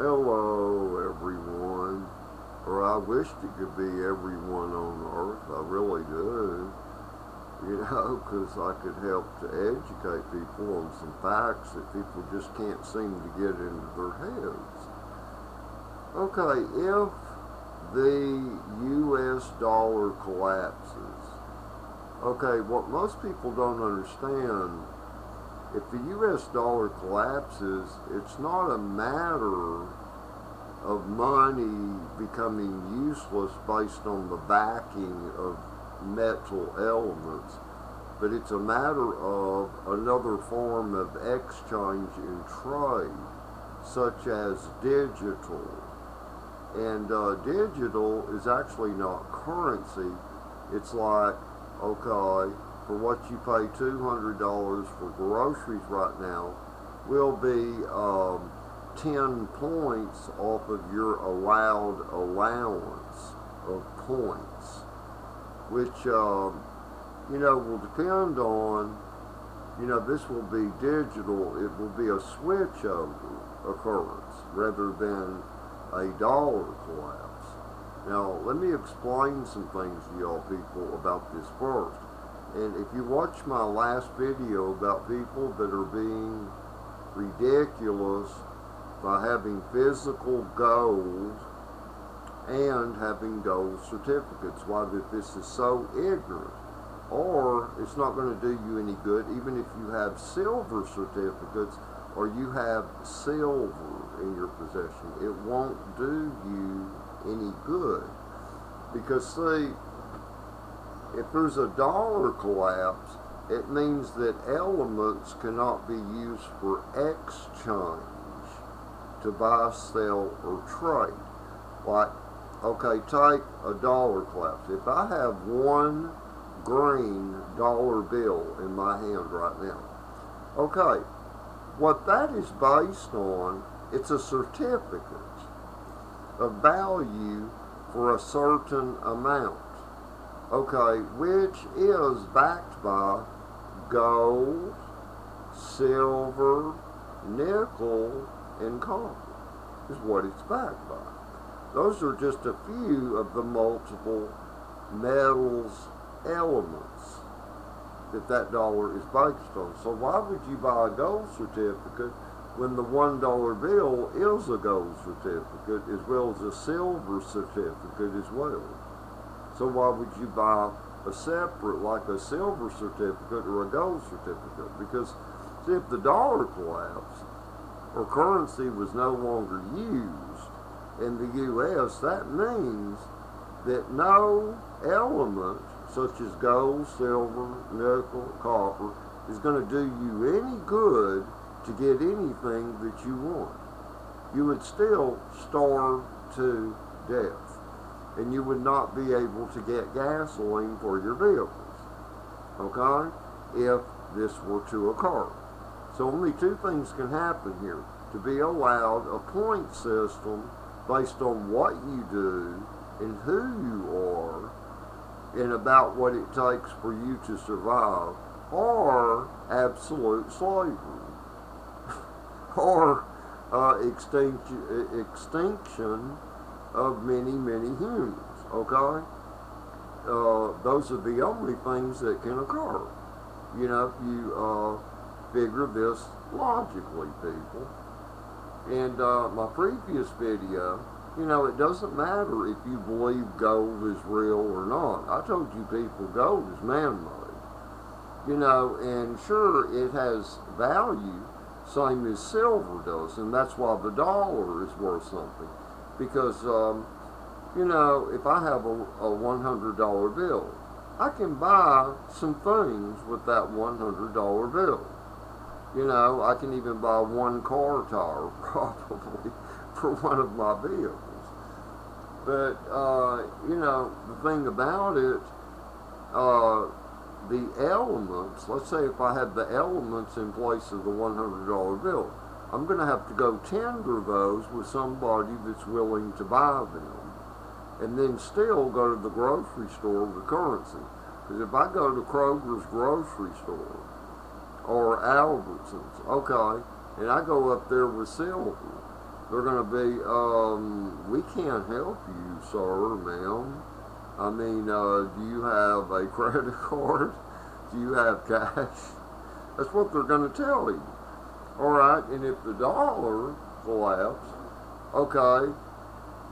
Hello, everyone. Or I wished it could be everyone on earth. I really do. Because I could help to educate people on some facts that people just can't seem to get into their heads. Okay, if the US dollar collapses, okay, what most people don't understand, if the US dollar collapses, it's not a matter of money becoming useless based on the backing of metal elements, but it's a matter of another form of exchange and trade, such as digital. And digital is actually not currency. It's like, okay, for what you pay $200 for groceries right now will be 10 points off of your allowed allowance of points, which, will depend on, this will be digital. It will be a switchover occurrence rather than a dollar collapse. Now, let me explain some things to y'all people about this first. And if you watch my last video about people that are being ridiculous by having physical gold and having gold certificates, why that this is so ignorant, or it's not going to do you any good even if you have silver certificates or you have silver in your possession. It won't do you any good, because see, if there's a dollar collapse, it means that elements cannot be used for exchange to buy, sell, or trade. Like, okay, take a dollar collapse. If I have one green dollar bill in my hand right now, okay, what that is based on, it's a certificate of value for a certain amount, okay, which is backed by gold, silver, nickel, and copper, is what it's backed by. Those are just a few of the multiple metals elements that dollar is based on. So why would you buy a gold certificate when the $1 bill is a gold certificate as well as a silver certificate as well? So why would you buy a separate, like a silver certificate or a gold certificate? Because see, if the dollar collapsed or currency was no longer used in the U.S., that means that no element such as gold, silver, nickel, copper is going to do you any good to get anything that you want. You would still starve to death, and you would not be able to get gasoline for your vehicles, okay, if this were to occur. So only two things can happen here: to be allowed a point system based on what you do and who you are and about what it takes for you to survive, or absolute slavery, or extinction of many, many humans, okay? Those are the only things that can occur. If you figure this logically, people. And my previous video, it doesn't matter if you believe gold is real or not. I told you people gold is man-made. And sure, it has value, same as silver does, and that's why the dollar is worth something. Because, if I have a $100 bill, I can buy some things with that $100 bill. I can even buy one car tire, probably, for one of my vehicles. But, the thing about it, the elements, let's say if I had the elements in place of the $100 bill, I'm going to have to go tender those with somebody that's willing to buy them, and then still go to the grocery store with currency. Because if I go to Kroger's grocery store, or Albertsons, okay, and I go up there with silver, They're going to be, we can't help you, sir, ma'am. I mean, do you have a credit card? Do you have cash? That's what they're going to tell you. All right, and if the dollar collapsed, okay,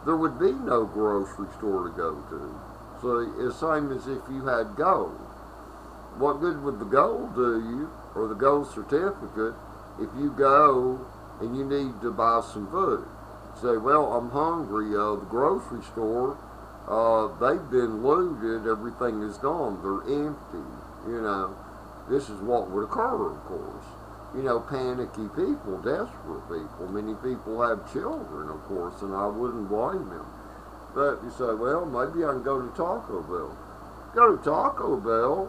there would be no grocery store to go to. So it's the same as if you had gold. What good would the gold do you, or the gold certificate, if you go and you need to buy some food? Say, well, I'm hungry. The grocery store, they've been looted. Everything is gone. They're empty. You know, this is what would occur, of course. You know, panicky people, desperate people. Many people have children, of course, and I wouldn't blame them. But you say, well, maybe I can go to Taco Bell. Go to Taco Bell,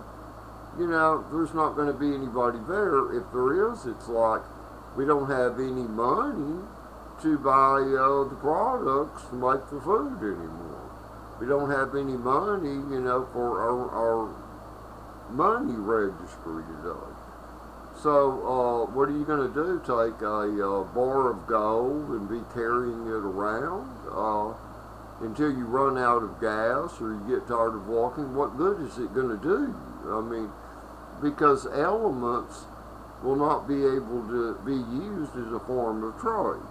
you know, there's not going to be anybody there. If there is, it's like we don't have any money to buy the products to make the food anymore. We don't have any money, you know, for our money registry today. So what are you going to do? Take a bar of gold and be carrying it around until you run out of gas or you get tired of walking? What good is it going to do you? I mean, because elements will not be able to be used as a form of trade.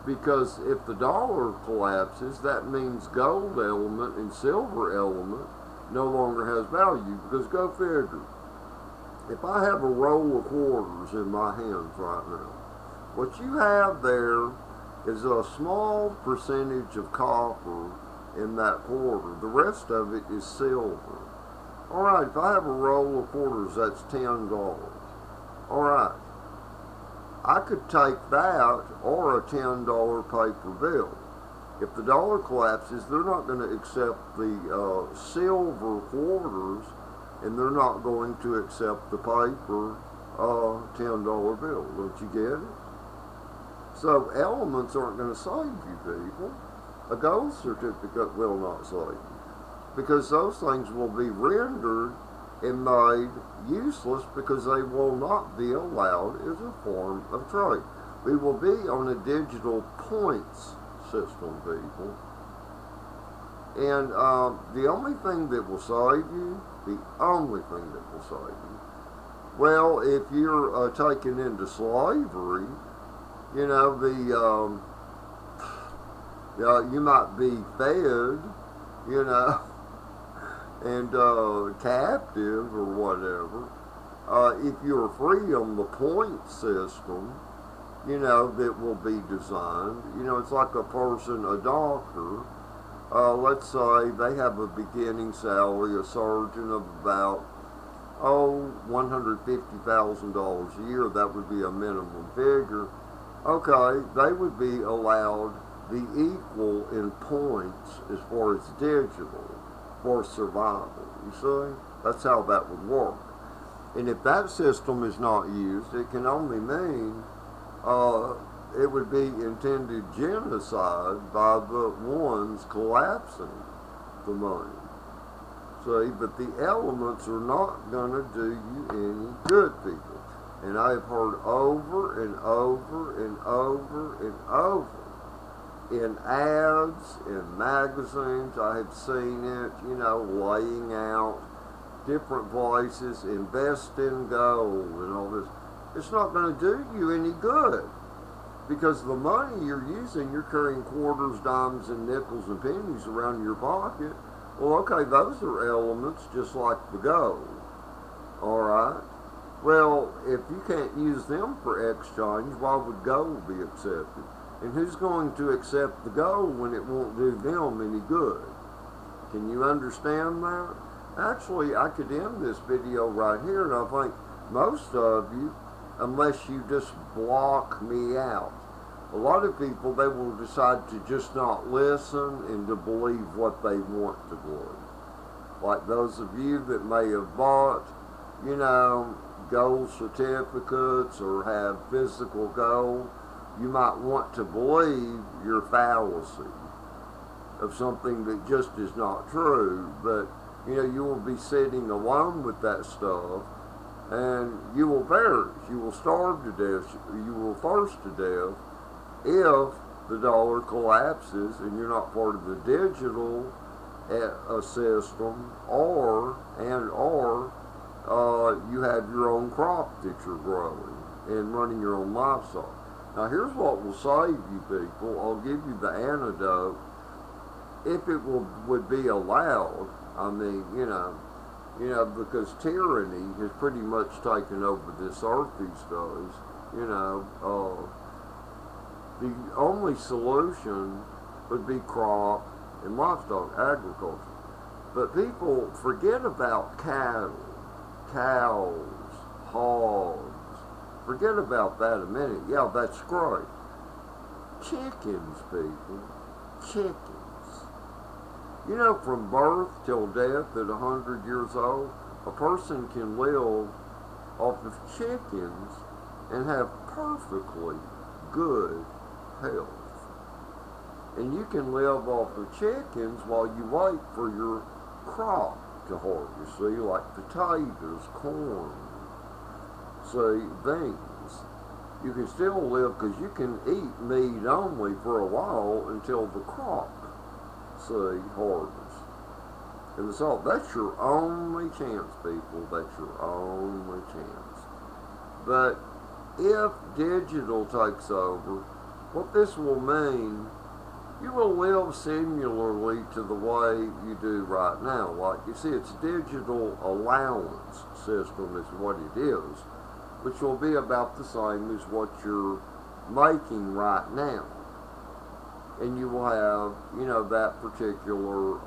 Because if the dollar collapses, that means gold element and silver element no longer has value. Because go figure, if I have a roll of quarters in my hands right now, what you have there is a small percentage of copper in that quarter. The rest of it is silver. All right, if I have a roll of quarters, that's $10. All right, I could take that or a $10 paper bill. If the dollar collapses, they're not going to accept the silver quarters, and they're not going to accept the paper $10 bill. Don't you get it? So elements aren't going to save you, people. A gold certificate will not save you, because those things will be rendered and made useless because they will not be allowed as a form of trade. We will be on a digital points system, people. And the only thing that will save you, the only thing that will save you, well, if you're taken into slavery, you know, you might be fed, you know, and captive or whatever. If you're free on the point system, you know, that will be designed. You know, it's like a person, a doctor. Let's say they have a beginning salary, a surgeon, of about, $150,000 a year. That would be a minimum figure. Okay, they would be allowed the equal in points as far as digital for survival. You see? That's how that would work. And if that system is not used, it can only mean it would be intended genocide by the ones collapsing the money. See, but the elements are not going to do you any good, people. And I've heard over and over and over and over in ads, in magazines, I have seen it, you know, laying out different places, invest in gold and all this. It's not going to do you any good, because the money you're using, you're carrying quarters, dimes, and nickels and pennies around your pocket. Well, okay, those are elements just like the gold. All right? Well, if you can't use them for exchange, why would gold be accepted? And who's going to accept the gold when it won't do them any good? Can you understand that? Actually, I could end this video right here, and I think most of you, unless you just block me out. A lot of people, they will decide to just not listen and to believe what they want to believe. Like those of you that may have bought, you know, gold certificates or have physical gold, you might want to believe your fallacy of something that just is not true. But, you know, you will be sitting alone with that stuff, and you will perish. You will starve to death. You will thirst to death if the dollar collapses and you're not part of the digital system, or you have your own crop that you're growing and running your own livestock. Now here's what will save you people. I'll give you the antidote. If it would be allowed, I mean, because tyranny has pretty much taken over this earth these days. The only solution would be crop and livestock agriculture. But people forget about cattle, cows, hogs. Forget about that a minute. Yeah, that's great. Chickens, people. Chickens. From birth till death at 100 years old, a person can live off of chickens and have perfectly good health. And you can live off of chickens while you wait for your crop to harvest. See, like potatoes, corn, see, beans. You can still live because you can eat meat only for a while until the crop, see, harvest. And so that's your only chance, people. That's your only chance. But if digital takes over, what this will mean, you will live similarly to the way you do right now. Like you see, it's digital allowance system is what it is, which will be about the same as what you're making right now. And you will have, that particular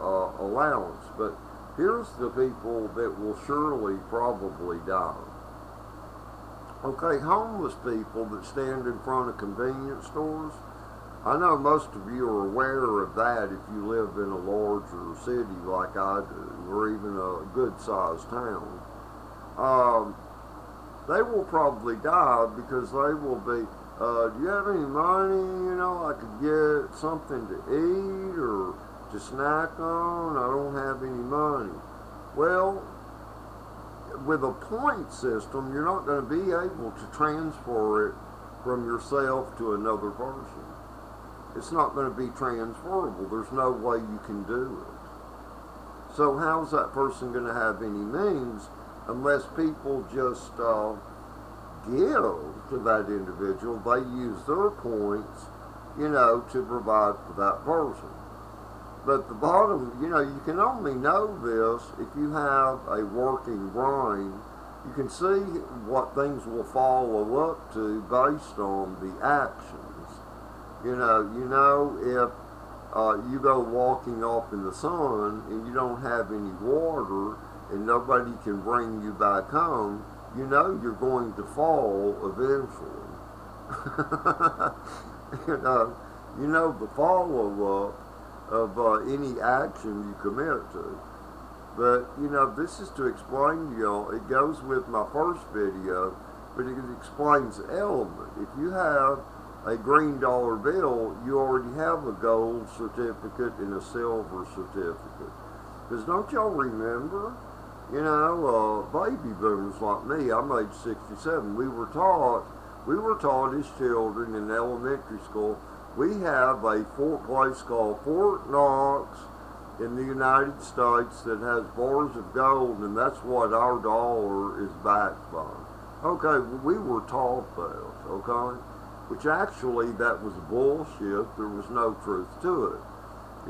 allowance. But here's the people that will surely probably die. Okay, homeless people that stand in front of convenience stores. I know most of you are aware of that if you live in a larger city like I do, or even a good-sized town. They will probably die because they will be, do you have any money, I could get something to eat or to snack on? I don't have any money. Well, with a point system, you're not going to be able to transfer it from yourself to another person. It's not going to be transferable. There's no way you can do it. So how's that person going to have any means unless people just give to that individual? They use their points, to provide for that person. But the bottom, you can only know this if you have a working brain. You can see what things will follow up to based on the actions. If you go walking off in the sun and you don't have any water and nobody can bring you back home, you're going to fall eventually. The follow-up of any action you commit to. But, this is to explain to y'all, it goes with my first video, but it explains the element. If you have a green dollar bill, you already have a gold certificate and a silver certificate. Because don't y'all remember, baby boomers like me, I'm age 67, we were taught as children in elementary school, we have a place called Fort Knox in the United States that has bars of gold, and that's what our dollar is backed by. Okay, we were taught that, okay? Which actually, that was bullshit. There was no truth to it.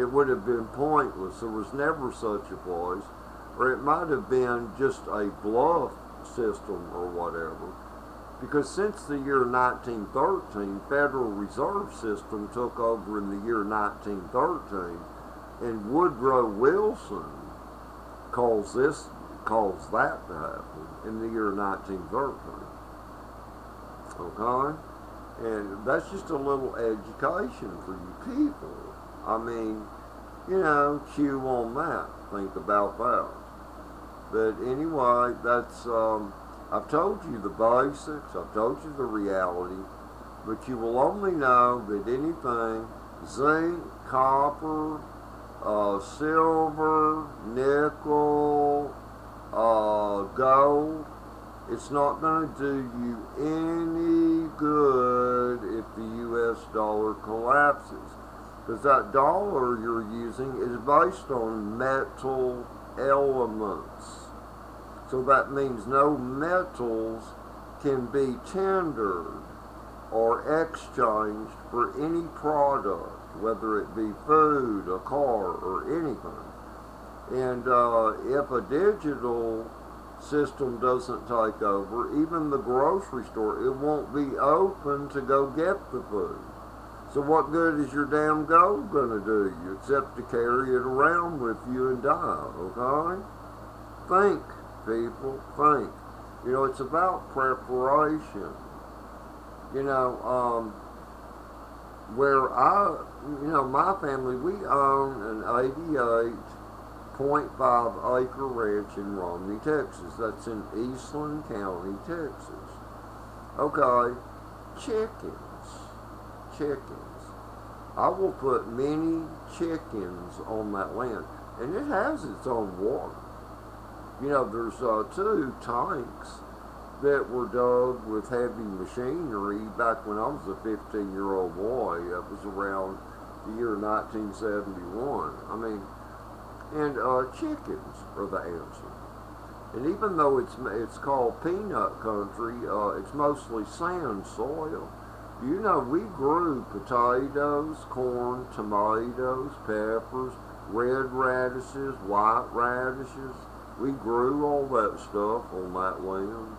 It would have been pointless. There was never such a place. Or it might have been just a bluff system or whatever. Because since the year 1913, Federal Reserve System took over in the year 1913, and Woodrow Wilson calls that to happen in the year 1913. Okay? And that's just a little education for you people. I mean, chew on that. Think about that. But anyway, that's, I've told you the basics, I've told you the reality, but you will only know that anything, zinc, copper, silver, nickel, gold, It's not going to do you any good if the US dollar collapses. Because that dollar you're using is based on metal elements. So that means no metals can be tendered or exchanged for any product, whether it be food, a car, or anything. And if a digital system doesn't take over, even the grocery store, it won't be open to go get the food. So what good is your damn gold going to do you except to carry it around with you and die, okay? Think, people, think. You know, it's about preparation. You know, where my family, we own an 88.5 acre ranch in Romney, Texas. That's in Eastland County, Texas. Okay, chickens. I will put many chickens on that land, and it has its own water. You know, there's 2 tanks that were dug with heavy machinery back when I was a 15-year-old boy. That was around the year 1971. I mean, and chickens are the answer. And even though it's called peanut country, it's mostly sand soil. You know, we grew potatoes, corn, tomatoes, peppers, red radishes, white radishes. We grew all that stuff on that land.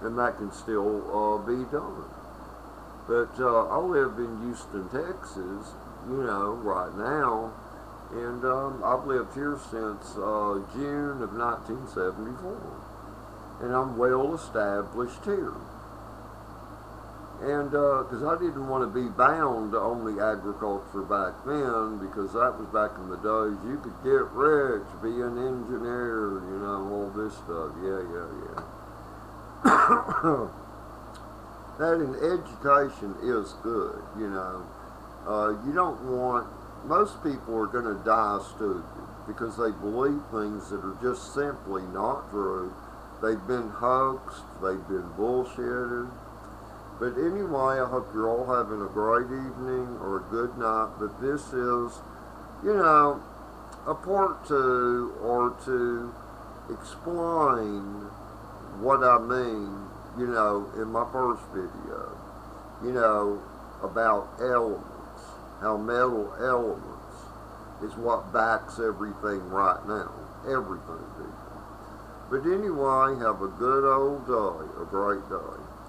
And that can still be done. But I live in Houston, Texas, you know, right now. And I've lived here since June of 1974. And I'm well established here. And because I didn't want to be bound to only agriculture back then, because that was back in the days you could get rich, be an engineer, you know, all this stuff. Yeah. That in education is good, you know. You don't want, most people are going to die stupid because they believe things that are just simply not true. They've been hoaxed, they've been bullshitted. But anyway, I hope you're all having a great evening or a good night. But this is, you know, a part 2 or to explain what I mean, you know, in my first video, you know, about elements, how metal elements is what backs everything right now, everything, people. But anyway, have a good old day, a great day.